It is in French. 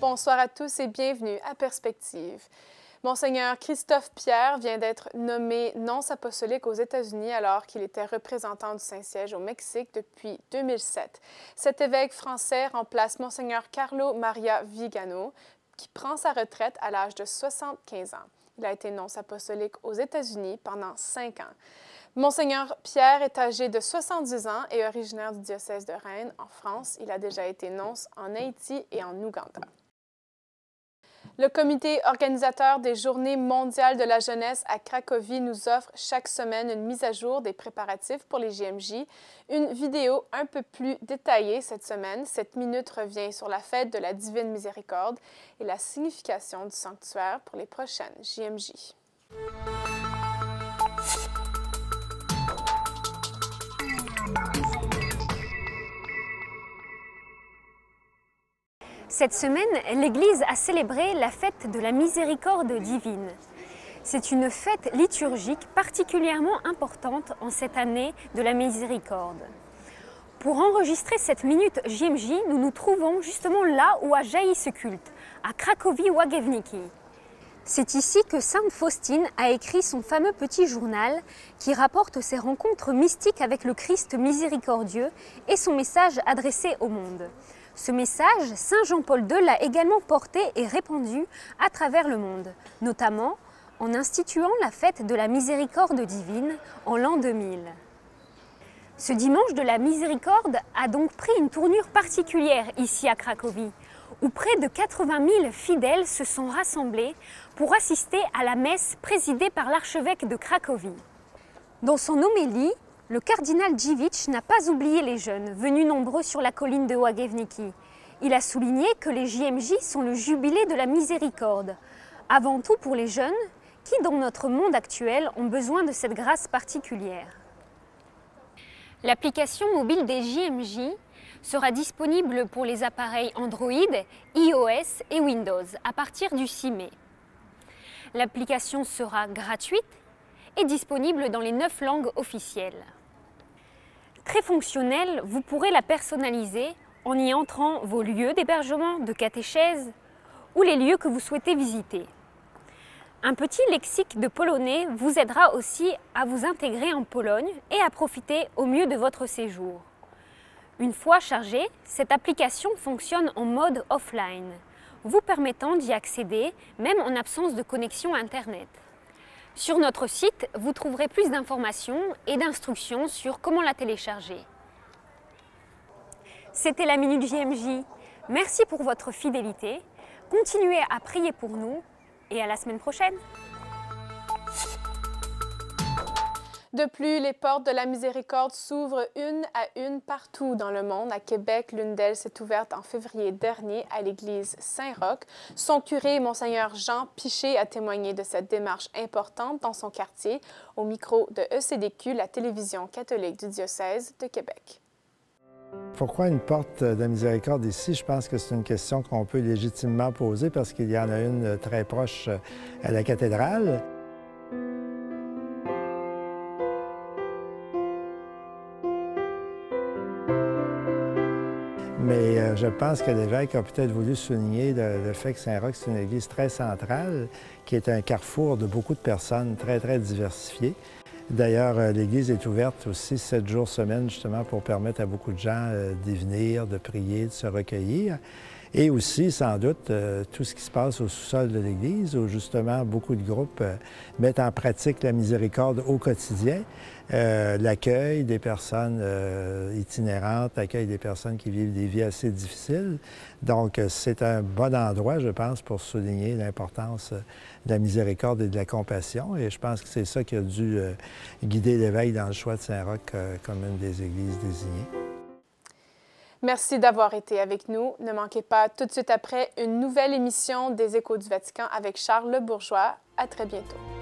Bonsoir à tous et bienvenue à Perspective. Monseigneur Christophe Pierre vient d'être nommé nonce apostolique aux États-Unis alors qu'il était représentant du Saint-Siège au Mexique depuis 2007. Cet évêque français remplace Monseigneur Carlo Maria Vigano, qui prend sa retraite à l'âge de 75 ans. Il a été nonce apostolique aux États-Unis pendant 5 ans. Monseigneur Pierre est âgé de 70 ans et originaire du diocèse de Rennes, en France. Il a déjà été nonce en Haïti et en Ouganda. Le comité organisateur des Journées mondiales de la jeunesse à Cracovie nous offre chaque semaine une mise à jour des préparatifs pour les JMJ. Une vidéo un peu plus détaillée cette semaine. Cette minute revient sur la fête de la Divine Miséricorde et la signification du sanctuaire pour les prochaines JMJ. Cette semaine, l'Église a célébré la fête de la Miséricorde divine. C'est une fête liturgique particulièrement importante en cette année de la Miséricorde. Pour enregistrer cette minute JMJ, nous nous trouvons justement là où a jailli ce culte, à Cracovie-Łagiewnicki. C'est ici que Sainte Faustine a écrit son fameux petit journal qui rapporte ses rencontres mystiques avec le Christ miséricordieux et son message adressé au monde. Ce message, Saint Jean-Paul II l'a également porté et répandu à travers le monde, notamment en instituant la fête de la Miséricorde divine en l'an 2000. Ce dimanche de la Miséricorde a donc pris une tournure particulière ici à Cracovie, où près de 80 000 fidèles se sont rassemblés pour assister à la messe présidée par l'archevêque de Cracovie. Dans son homélie, le cardinal Dziwisz n'a pas oublié les jeunes, venus nombreux sur la colline de Łagiewnicki. Il a souligné que les JMJ sont le jubilé de la miséricorde, avant tout pour les jeunes qui, dans notre monde actuel, ont besoin de cette grâce particulière. L'application mobile des JMJ sera disponible pour les appareils Android, iOS et Windows à partir du 6 mai. L'application sera gratuite et disponible dans les 9 langues officielles. Très fonctionnelle, vous pourrez la personnaliser en y entrant vos lieux d'hébergement, de catéchèse ou les lieux que vous souhaitez visiter. Un petit lexique de polonais vous aidera aussi à vous intégrer en Pologne et à profiter au mieux de votre séjour. Une fois chargée, cette application fonctionne en mode offline, vous permettant d'y accéder même en absence de connexion Internet. Sur notre site, vous trouverez plus d'informations et d'instructions sur comment la télécharger. C'était la Minute JMJ. Merci pour votre fidélité. Continuez à prier pour nous et à la semaine prochaine. De plus, les portes de la Miséricorde s'ouvrent une à une partout dans le monde. À Québec, l'une d'elles s'est ouverte en février dernier à l'église Saint-Roch. Son curé, Monseigneur Jean Piché, a témoigné de cette démarche importante dans son quartier au micro de ECDQ, la télévision catholique du diocèse de Québec. Pourquoi une porte de la Miséricorde ici? Je pense que c'est une question qu'on peut légitimement poser parce qu'il y en a une très proche à la cathédrale. Mais je pense que l'évêque a peut-être voulu souligner le fait que Saint-Roch, c'est une église très centrale, qui est un carrefour de beaucoup de personnes très, très diversifiées. D'ailleurs, l'église est ouverte aussi 7 jours semaine, justement, pour permettre à beaucoup de gens d'y venir, de prier, de se recueillir. Et aussi, sans doute, tout ce qui se passe au sous-sol de l'église, où justement beaucoup de groupes mettent en pratique la miséricorde au quotidien. L'accueil des personnes itinérantes, l'accueil des personnes qui vivent des vies assez difficiles. Donc, c'est un bon endroit, je pense, pour souligner l'importance de la miséricorde et de la compassion. Et je pense que c'est ça qui a dû guider l'évêque dans le choix de Saint-Roch comme une des églises désignées. Merci d'avoir été avec nous. Ne manquez pas tout de suite après une nouvelle émission des Échos du Vatican avec Charles Le Bourgeois. À très bientôt.